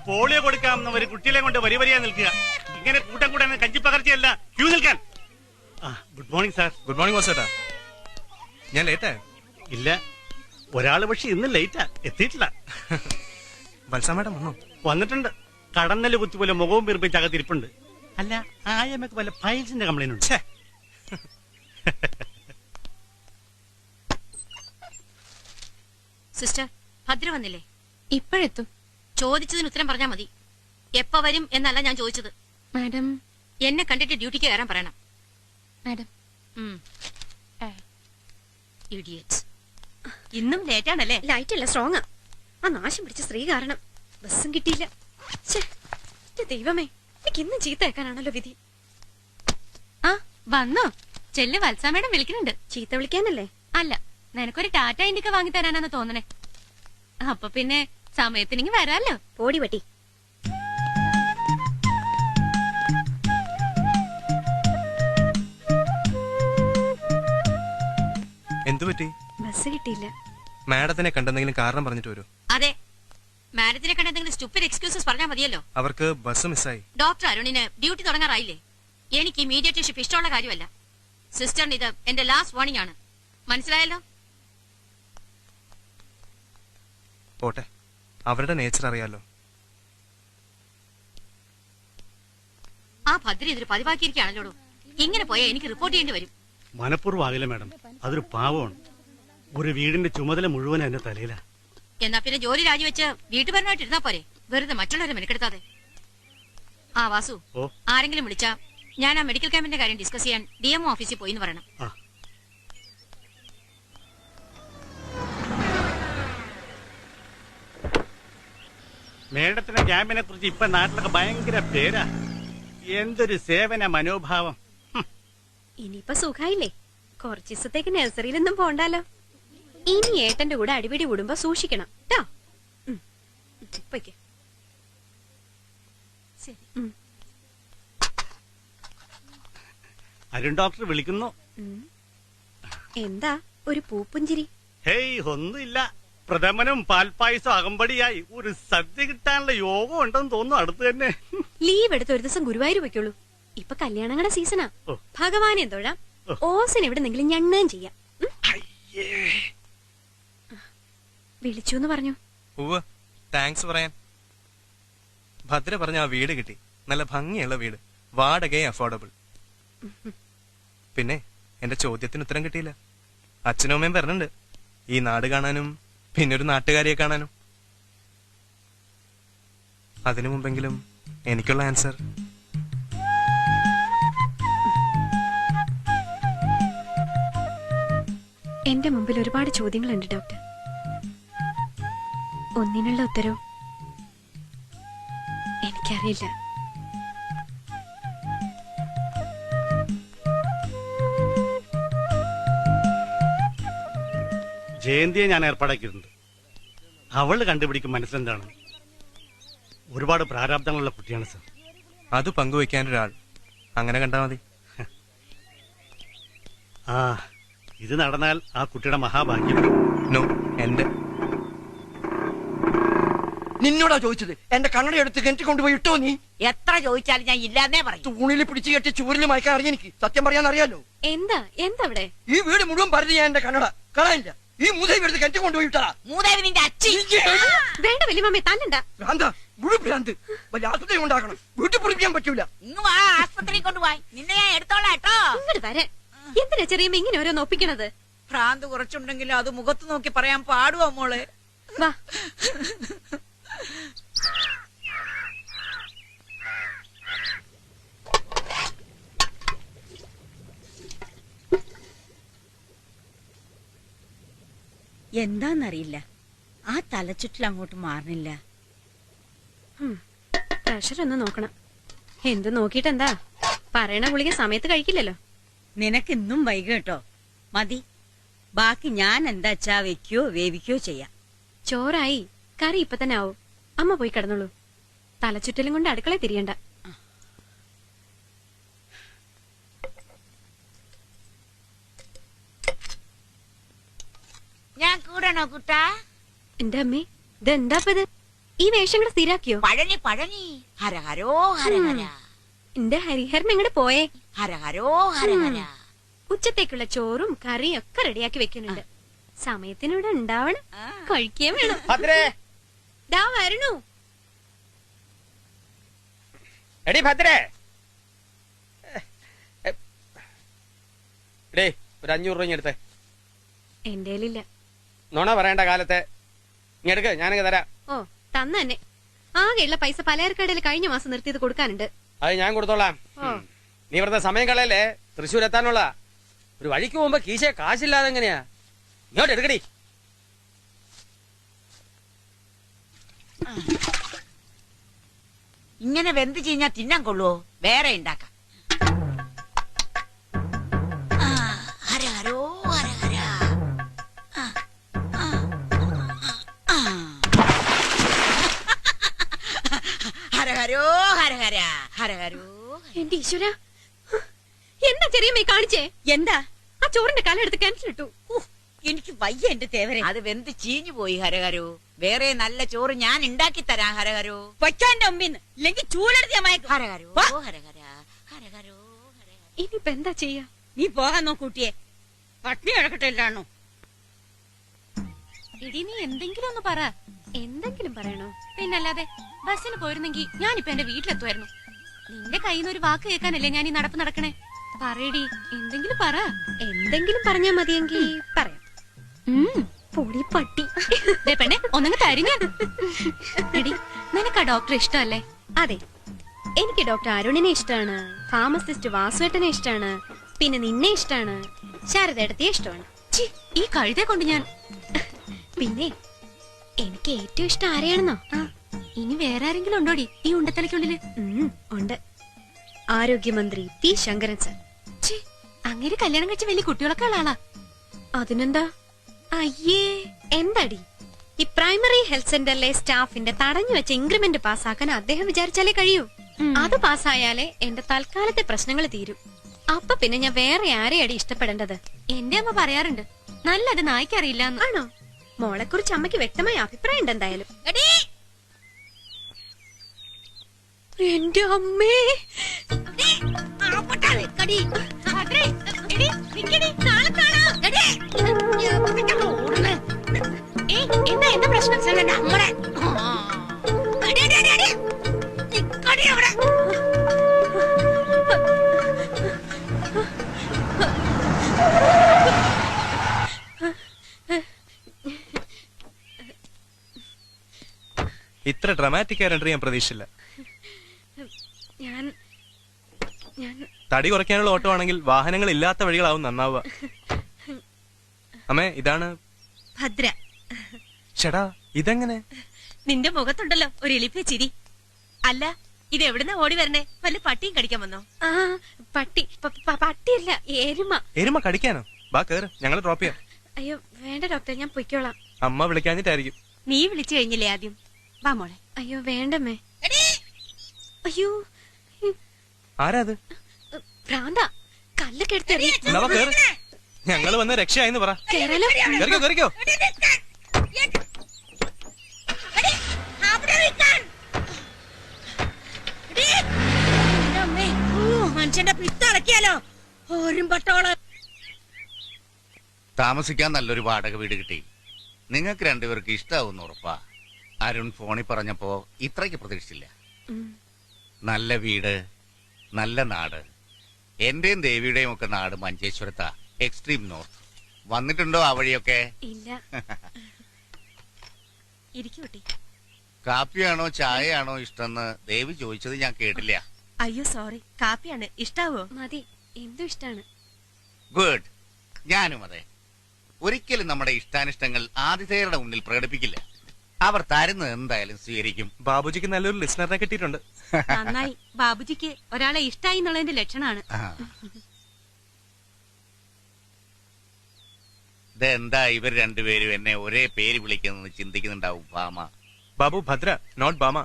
Polio കൊടുക്കാമെന്ന് ഒരു കുട്ടികളെ കൊണ്ട് വരി വരിയാ നിൽക്കുക. ഇങ്ങനെ കൂട്ടം കൂടാൻ കഞ്ചിപ്പകർച്ചയല്ല, ക്യൂ നിൽക്കാൻ. Good morning sir. Good morning വാസേട്ടാ. ഞാൻ ലേറ്റാ? ഇല്ല, ഒരാള് പക്ഷെ ഇന്ന് ലേറ്റാ, എത്തിയിട്ടില്ല. വത്സ മാഡം വന്നോ? വന്നിട്ടുണ്ട്. കടന്നല് കുത്തിപോലെ മുഖവും പിറപ്പിച്ച് അകത്തിരിപ്പുണ്ട്. അല്ല, ആയമ്മക്ക് വല്ല ഫൈൽസിന്റെ കംപ്ലൈന്റ് ഉണ്ട്. സിസ്റ്റർ, ഭദ്ര വന്നില്ലേ? ഇപ്പോഴെത്തും. ചോദിച്ചതിന് ഉത്തരം പറഞ്ഞാ മതി. എപ്പ വരും എന്നല്ല ഞാൻ ചോദിച്ചത്. മാഡം, എന്നെ കണ്ടിട്ട് ഡ്യൂട്ടിക്ക് കയറാൻ പറയണം. മാഡം. ഇഡിയറ്റ്സ്. ഇന്നും ലേറ്റാണല്ലേ? ലൈറ്റ് അല്ല, സ്ട്രോങ്ങാ. ആ നാശം പിടിച്ച സ്ത്രീ കാരണം ബസ്സും കിട്ടിയില്ല. ദൈവമേ, എനിക്ക് ഇന്നും ചീത്തയാക്കാനാണല്ലോ വിധി. ആ വന്നോ? ചെല്ല്, വത്സാമേടം വിളിക്കുന്നുണ്ട്. ചീത്ത വിളിക്കാനല്ലേ? അല്ല, നിനക്കൊരു ടാറ്റ ഇന്ത്യക്ക് വാങ്ങി തരാനാന്ന് തോന്നണേ. അപ്പൊ പിന്നെ സമയത്തിനെങ്കി വരാല്ലോ. പോടി പറ്റി. എന്തു പറ്റി? ബസ് കിട്ടിയില്ല. മാഡത്തിനെ കണ്ടെന്തെങ്കിലും കാരണം പറഞ്ഞിട്ട് വരൂ. അതെ, മാഡത്തിനെ കണ്ടെന്തെങ്കിലും സ്റ്റുപ്പിഡ് എക്സ്ക്യൂസസ് പറഞ്ഞാൽ മതിയല്ലോ. അവർക്ക് ബസ് മിസ്സായി. ഡോക്ടർ അരുണിന് ഡ്യൂട്ടി തുടങ്ങാറായില്ലേ? എനിക്ക് ഇമീഡിയറ്റ് ഷിപ്പ് ഇഷ്ടമുള്ള കാര്യമല്ല. സിസ്റ്ററിന് ഇത് എന്റെ ലാസ്റ്റ് വാർണിംഗ് ആണ്. മനസ്സിലായല്ലോ? പോട്ടെ, അവരുടെ നേച്ചർ അറിയാലോ. ആ ഭദ്ര ഇതൊരു പതിവാക്കിയിരിക്കുകയാണല്ലോ. ഇങ്ങനെ പോയാൽ എനിക്ക് റിപ്പോർട്ട് ചെയ്യേണ്ടി വരും. മനഃപൂർവ്വം ആകില്ല മാഡം, അതൊരു പാവമാണ്. ഒരു വീടിന്റെ ചുമതല മുഴുവൻ എന്റെ തലയിലാ. എന്നാ പിന്നെ ജോലി രാജിവെച്ച് വീട്ടുപരമായിട്ട് ഇരുന്നാ പോരെ, വെറുതെ മറ്റുള്ളവരെ മെനക്കെടുത്താതെ. ആ വാസു, ആരെങ്കിലും വിളിച്ചാ ഞാൻ ആ മെഡിക്കൽ ക്യാമ്പിന്റെ കാര്യം ഡിസ്കസ് ചെയ്യാൻ DMO ഓഫീസിൽ പോയി എന്ന് പറയണം. മേഡത്തിന്റെ ക്യാമ്പിനെ കുറിച്ച് ഇപ്പൊ നാട്ടിലൊക്കെ ഭയങ്കര പേരാ. എന്തൊരു സേവന മനോഭാവം. ഇനിയിപ്പൊ സുഖായില്ലേ? കുറച്ച് ദിവസത്തേക്ക് നഴ്സറിയിലൊന്നും പോണ്ടാലോ. ഇനി ഏട്ടന്റെ കൂടെ അടിപിടി കൂടുമ്പോ സൂക്ഷിക്കണം ട്ടോ. അരുൺ ഡോക്ടർ വിളിക്കുന്നു. എന്താ ഒരു പൂപ്പുഞ്ചിരി? ഹേയ്, ഒന്നുമില്ല. പ്രഥമനും പാൽപ്പായസം അകമ്പടിയായി. ഒരു സദ്യ കിട്ടാനുള്ള യോഗം ഉണ്ടെന്ന് തോന്നുന്നു അടുത്ത് തന്നെ. ലീവ് എടുത്ത് ഒരു ദിവസം ഗുരുവായൂർ വെക്കുള്ളൂ. ഇപ്പൊ കല്യാണങ്ങളുടെ സീസണാ. ഭഗവാനെ തൊഴാം, ഓസിന് എവിടെന്നെങ്കിലും ഞണ്ണുകയും ചെയ്യാം. വിളിച്ചു എന്ന് പറഞ്ഞു. താങ്ക്സ് പറയാൻ. ഭദ്ര പറഞ്ഞ ആ വീട് കിട്ടി. നല്ല ഭംഗിയുള്ള വീട്, വാടകയും അഫോർഡബിൾ. പിന്നെ എന്റെ ചോദ്യത്തിന് ഉത്തരം കിട്ടിയില്ല. അച്ഛനും അമ്മയും പറഞ്ഞിട്ടുണ്ട് ഈ നാട് കാണാനും പിന്നെ ഒരു നാട്ടുകാരിയെ കാണാനും. അതിനു മുമ്പെങ്കിലും എനിക്കുള്ള ആൻസർ. എന്റെ മുമ്പിൽ ഒരുപാട് ചോദ്യങ്ങളുണ്ട് ഡോക്ടർ. ഒന്നിനുള്ള ഉത്തരവും എനിക്കറിയില്ല. ജയന്തിയെ ഞാൻ ഏർപ്പാടാക്കിയിട്ടുണ്ട്. അവള് കണ്ടുപിടിക്കും മനസ്സിലെന്താണ്. ഒരുപാട് പ്രാരാബ്ദങ്ങളുള്ള കുട്ടിയാണ് സർ. അത് പങ്കുവെക്കാനൊരാൾ അങ്ങനെ കണ്ടാ മതി. ആ, ഇത് നടന്നാൽ ആ കുട്ടിയുടെ മഹാഭാഗ്യം. നോ, എന്റെ. നിന്നോടാ ചോദിച്ചത്? എന്റെ കണ്ണട എടുത്ത് കിണറ്റി കൊണ്ടുപോയി ഇട്ടോ നീ? എത്ര ചോദിച്ചാലും ഞാൻ ഇല്ലാന്നേ പറയും. തൂണിൽ പിടിച്ചു കെട്ടി ചൂരിൽ മയക്കാൻ അറിയാം എനിക്ക്. സത്യം പറയാൻ അറിയാലോ. എന്താ അവിടെ? ഈ വീട് മുഴുവൻ പരതി ഞാൻ എന്റെ കണ്ണട കളയില്ല. ഈ മൂദേവി എടുത്ത് കിണറ്റി കൊണ്ടുപോയി ഇട്ടാ. മൂദേവി നിന്റെ അച്ഛൻ. വേണ്ട വലിയമ്മ, തല്ലണ്ട. ഭ്രാന്ത, മുഴു ഭ്രാന്ത്. വലിയ ആശുപത്രി ഉണ്ടാക്കണം. വീട്ടിൽ പൊടിപ്പിക്കാൻ പറ്റൂല. ഇങ്ങ് വാ, ആസ്പത്രി കൊണ്ടുപോയി. നിന്നെ ഞാൻ എടുത്തോളാം കേട്ടോ. ഇങ്ങോട്ട് വരെ. എന്തിനാ ചെറിയമ്മ ഇങ്ങനെ ഓരോന്ന് ഒപ്പിക്കണത്? ഭ്രാന്ത് കുറച്ചുണ്ടെങ്കിലും അത് മുഖത്ത് നോക്കി പറയാൻ പാടുവോ മോളെ? വാ. എന്താന്നറിയില്ല, ആ തലച്ചുറ്റിൽ അങ്ങോട്ട് മാറണില്ല. പ്രഷർ ഒന്ന് നോക്കണം. എന്ത് നോക്കിട്ടെന്താ? പറയണ ഗുളിക സമയത്ത് കഴിക്കില്ലല്ലോ. നിനക്ക് ഇന്നും വൈകി കേട്ടോ. മതി, ബാക്കി ഞാൻ എന്താച്ചാ വെക്കോ വേവിക്കോ ചെയ്യാം. ചോറായി, കറി ഇപ്പൊ തന്നെ ആവും. അമ്മ പോയി കിടന്നോളൂ. തലച്ചുറ്റലും കൊണ്ട് അടുക്കള തിരിയണ്ട. ഞാൻ കൂടണോ കുട്ടാ? എന്റെ അമ്മേ, ഇതെന്താപ്പത്? ഈ വേഷം കൂടെ സ്ഥിരാക്കിയോ? പഴനി പഴനി ഹരഹരോ ഹരഹര എന്റെ ഹരിഹരൻ എങ്ങോട്ട് പോയേ? ഹരഹരോ ഹരഹര. ഉച്ചത്തേക്കുള്ള ചോറും കറിയും ഒക്കെ റെഡിയാക്കി വെക്കുന്നുണ്ട്. സമയത്തിനൂടെ ഉണ്ടാവണം, കഴിക്കുകയും വേണം. ദാ വരണു. എടി ഭദ്രേ, എടേ ഒരു 500 രൂപ എടുത്തേ. എന്റെ നോണ പറയേണ്ട കാലത്തെ ഇങ്ങെടുക്ക്, ഞാനങ്ങ് തരാം. ഓ തന്നെ. ആകെയുള്ള പൈസ പലചരക്കടയിൽ കഴിഞ്ഞ മാസം നിർത്തിയത് കൊടുക്കാനുണ്ട്. അത് ഞാൻ കൊടുത്തോളാം. നീ ഇവിടുത്തെ സമയം കളയല്ലേ, തൃശ്ശൂർ എത്താനുള്ള. ഒരു വഴിക്ക് പോകുമ്പോ കീശയെ കാശില്ലാതെ എങ്ങനെയാ? ഇങ്ങോട്ട് എടുക്കടി. ഇങ്ങനെ വെന്ത് ചീഞ്ഞാ തിന്നാൻ കൊള്ളുവോ? വേറെ ഉണ്ടാക്കാം. ഹരഹരോ ഹരഹര. ഹരഹരോ ഹരഹര ഹരഹരോ. എന്റെ ഈശ്വര, എന്താ ചെറിയമ്മ കാണിച്ചേ? എന്താ? ആ ചോറിന്റെ കാലെടുത്ത് കിണറ്റിലിട്ടു. എനിക്ക് വയ്യ എന്റെ തേവരെ. അത് വെന്ത് ചീഞ്ഞു പോയി ഹരഹരോ. വേറെ നല്ല ചോറ് ഞാൻ ഉണ്ടാക്കി തരാം ഹരഹരോ. പൊയ്ക്കാന്റെ മുമ്പിന്ന് ഇല്ലെങ്കിൽ ചൂലെടുത്ത് ഞാൻ മയക്കും. ഹരഹരോ ഹരഹര ഹരഹരോ ഹരഹര. ഇനിയിപ്പൊ എന്താ ചെയ്യാ? നീ പോകാൻ നോക്കൂട്ടിയെ, പട്ടിണി കിടക്കട്ടെ എല്ലാണോ? എടി നീ എന്തെങ്കിലും ഒന്ന് പറ. എന്തെങ്കിലും പറയണോ? പിന്നല്ലാതെ ബസ്സിന് പോയിരുന്നെങ്കിൽ ഞാനിപ്പോ എന്റെ വീട്ടിലെത്തുമായിരുന്നു. നിന്റെ കയ്യിൽ നിന്ന് ഒരു വാക്ക് കേൾക്കാനല്ലേ ഞാൻ ഈ നടപ്പ് നടക്കണേ. പറയടി, എന്തെങ്കിലും പറ. എന്തെങ്കിലും പറഞ്ഞാ മതിയെങ്കിൽ പറയാം. പൊടി പട്ടി. പെണ്ണെ ഒന്നങ്ങ് തരിഞ്ഞ. എടി, നിനക്ക് ആ ഡോക്ടറെ ഇഷ്ടമല്ലേ? അതെ, എനിക്ക് ഡോക്ടർ അരുണിനെ ഇഷ്ടമാണ്, ഫാർമസിസ്റ്റ് വാസുവേട്ടനെ ഇഷ്ടമാണ്, പിന്നെ നിന്നെ ഇഷ്ടമാണ്, ശാരദയുടെ ഇഷ്ടമാണ്. ഈ കഴുതെ കൊണ്ട് ഞാൻ. പിന്നെ എനിക്ക് ഏറ്റവും ഇഷ്ടം ആരെയാണെന്നോ? ഇനി വേറെ ആരെങ്കിലും ഉണ്ടോടി ഈ ഉണ്ടത്തലയ്ക്കുള്ളില്? ഉണ്ട്, ആരോഗ്യമന്ത്രി പി ശങ്കരൻ സർ. അങ്ങനെ കല്യാണം കഴിച്ച വലിയ കുട്ടികളൊക്കെ ഉള്ള ആളാ. അതിനെന്താ? അയ്യേ, എന്താടി ഈ പ്രൈമറി ഹെൽത്ത് സെന്ററിലെ സ്റ്റാഫിന്റെ തടഞ്ഞു വെച്ച ഇൻക്രിമെന്റ് പാസ്സാക്കാൻ അദ്ദേഹം വിചാരിച്ചാലേ കഴിയൂ. അത് പാസ്സായാലേ എന്റെ തൽക്കാലത്തെ പ്രശ്നങ്ങൾ തീരും. അപ്പൊ പിന്നെ ഞാൻ വേറെ ആരെയാടി ഇഷ്ടപ്പെടേണ്ടത്? എന്റെ അമ്മ പറയാറുണ്ട്, നല്ലത് നായ്ക്കറിയില്ല. ആണോ? മോളെ കുറിച്ച് അമ്മയ്ക്ക് വ്യക്തമായ അഭിപ്രായം ഉണ്ട് എന്തായാലും. എന്റെ അമ്മേ, എന്താ പ്രശ്നം? ഇത്ര ഡ്രമാറ്റിക് ആയ എൻട്രി ഞാൻ പ്രതീക്ഷിച്ചില്ല. തടി കുറയ്ക്കാനുള്ള ഓട്ടോ ആണെങ്കിൽ വാഹനങ്ങൾ ഇല്ലാത്ത വഴികളാവും നന്നാവുക. അമ്മേ, ഇതാണ് ഭദ്ര. ചേടാ, ഇതെങ്ങനെ? നിന്റെ മുഖത്തുണ്ടല്ലോ ഒരു എളിപ്പിയ ചിരി. അല്ല, ഇത് എവിടുന്ന ഓടി വരണേ? വല്ല പട്ടിയും കടിക്കാൻ വന്നോ? പട്ടിയല്ല, എരുമ. എരുമ കടിക്കാനോ? ബാ കേറ്, ഞങ്ങൾ ഡ്രോപ്പ് ചെയ്യാം. അയ്യോ വേണ്ട ഡോക്ടർ, ഞാൻ പൊയ്ക്കോളാം. അമ്മ വിളിക്കാഞ്ഞിട്ടായിരിക്കും. നീ വിളിച്ചു കഴിഞ്ഞില്ലേ ആദ്യം? വാ മോളെ. അയ്യോ വേണ്ടമ്മേ. അയ്യോ, ആരാ അത്? ഭ്രാന്ത, കല്ലൊക്കെ എടുത്തെറി. ഞങ്ങള് വന്ന് രക്ഷയായിന്ന് പറ. കേറാലോ? കേറിക്കോ കേറിക്കോ. മനുഷ്യന്റെ പിത്തളക്കിയാലോ ഓരും പട്ടോള്. താമസിക്കാൻ നല്ലൊരു വാടക വീട് കിട്ടി. നിങ്ങൾക്ക് രണ്ടുപേർക്ക് ഇഷ്ടാവുന്ന ഉറപ്പാ. അരുൺ ഫോണിൽ പറഞ്ഞപ്പോ ഇത്രയ്ക്ക് പ്രതീക്ഷിച്ചില്ല. നല്ല വീട്, നല്ല നാട്. എന്റെയും ദേവിയുടെയും ഒക്കെ നാട് മഞ്ചേശ്വരത്താ, എക്സ്ട്രീം നോർത്ത്. വന്നിട്ടുണ്ടോ ആ വഴിയൊക്കെ? ഇല്ല. ഇരിക്കൂട്ടി. കാപ്പിയാണോ ചായയാണോ ഇഷ്ടമെന്ന് ദേവി ചോദിച്ചത് ഞാൻ കേട്ടില്ല. അയ്യോ സോറി, കാപ്പിയാണ്. ഇഷ്ടാവോ? മതി, എന്തും ഇഷ്ടാണ്. ഗുഡ്. ഞാനും അതെ. ഒരിക്കലും നമ്മുടെ ഇഷ്ടാനിഷ്ടങ്ങൾ ആതിഥേയരുടെ മുന്നിൽ പ്രകടിപ്പിക്കില്ല. അവർ തരുന്നത് എന്തായാലും സ്വീകരിക്കും. ബാബുജിക്ക് നല്ലൊരു ലിസണറിനെ കിട്ടിയിട്ടുണ്ട്. നന്നായി. ബാബുജിക്ക് ഒരാളെ ഇഷ്ടായി എന്നുള്ളതിന്റെ ലക്ഷണമാണ്. ഇതെന്താ ഇവർ രണ്ടുപേരും എന്നെ ഒരേ പേര് വിളിക്കുന്നത് ചിന്തിക്കുന്നുണ്ടാവും ഭാമ. ബാബു ഭദ്ര, നോട്ട് ബാമ.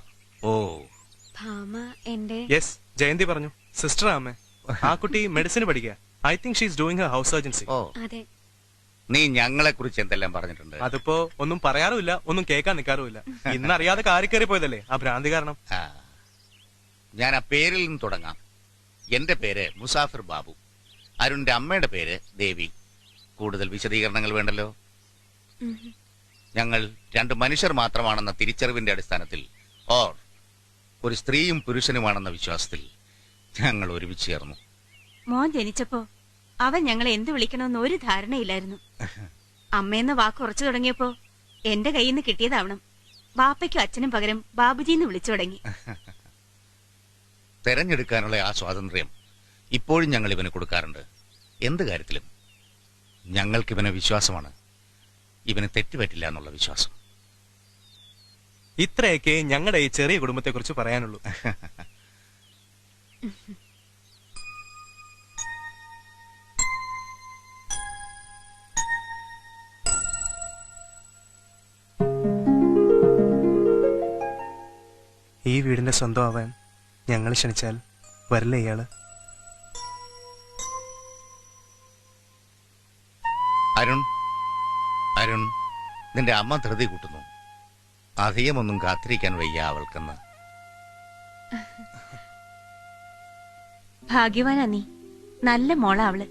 ഓ, ഭാമ എന്റെ. യെസ്, ജയന്തി പറഞ്ഞു. സിസ്റ്റർ അമ്മേ. ആ കുട്ടി മെഡിസിൻ പഠിക്കുക. I think she is doing her house surgency. ഓ, അതെ. നീ ഞങ്ങളെ കുറിച്ച് എന്തെല്ലാം പറഞ്ഞിട്ടുണ്ട്? അതിപ്പോ ഒന്നും പറയാറുമില്ല, ഒന്നും കേൾക്കാൻ നിൽക്കാറുമില്ല. ഇന്നറിയാതെ കാറി കയറി പോയതല്ലേ ആ ഭ്രാന്തി കാരണം. ആ, ഞാൻ ആ പേരിൽ നിന്ന് തുടങ്ങാം. എന്റെ പേര് മുസാഫിർ ബാബു. അരുണിന്റെ അമ്മയുടെ പേര് ദേവി. കൂടുതൽ വിശദീകരണങ്ങൾ വേണ്ടല്ലോ. ഞങ്ങൾ 2 മനുഷ്യർ മാത്രമാണെന്ന തിരിച്ചറിവിന്റെ അടിസ്ഥാനത്തിൽ ഓർ ഒരു സ്ത്രീയും പുരുഷനുമാണെന്ന വിശ്വാസത്തിൽ ഞങ്ങൾ ഒരുമിച്ച് ചേർന്നു. മോൻ ജനിച്ചപ്പോ അവൻ ഞങ്ങളെ എന്ത് വിളിക്കണമെന്ന് ഒരു ധാരണയില്ലായിരുന്നു. അമ്മയെന്ന വാക്ക് ഉറച്ചു തുടങ്ങിയപ്പോ എന്റെ കയ്യിൽ നിന്ന് കിട്ടിയതാവണം. ബാപ്പയ്ക്കും അച്ഛനും പകരം ബാബുജിന്ന് വിളിച്ചു തുടങ്ങി. തെരഞ്ഞെടുക്കാനുള്ള ആ സ്വാതന്ത്ര്യം ഇപ്പോഴും ഞങ്ങൾ ഇവന് കൊടുക്കാറുണ്ട്. എന്ത് കാര്യത്തിലും ഞങ്ങൾക്ക് ഇവനെ വിശ്വാസമാണ്. ഇവന് തെറ്റുപറ്റില്ല എന്നുള്ള വിശ്വാസം. ഇത്രയൊക്കെ ഞങ്ങളുടെ ഈ ചെറിയ കുടുംബത്തെ കുറിച്ച് പറയാനുള്ളൂ. ഈ വീടിന്റെ സ്വന്തം ആവാൻ ഞങ്ങൾ ക്ഷണിച്ചാൽ വരില്ല ഇയാള്? അരുൺ, അരുൺ, നിന്റെ അമ്മ ധൃതി കൂട്ടുന്നു. അധികമൊന്നും കാത്തിരിക്കാൻ വയ്യ അവൾക്കെന്ന്. ഭാഗ്യവാനാ നീ. നല്ല മോളാ അവള്.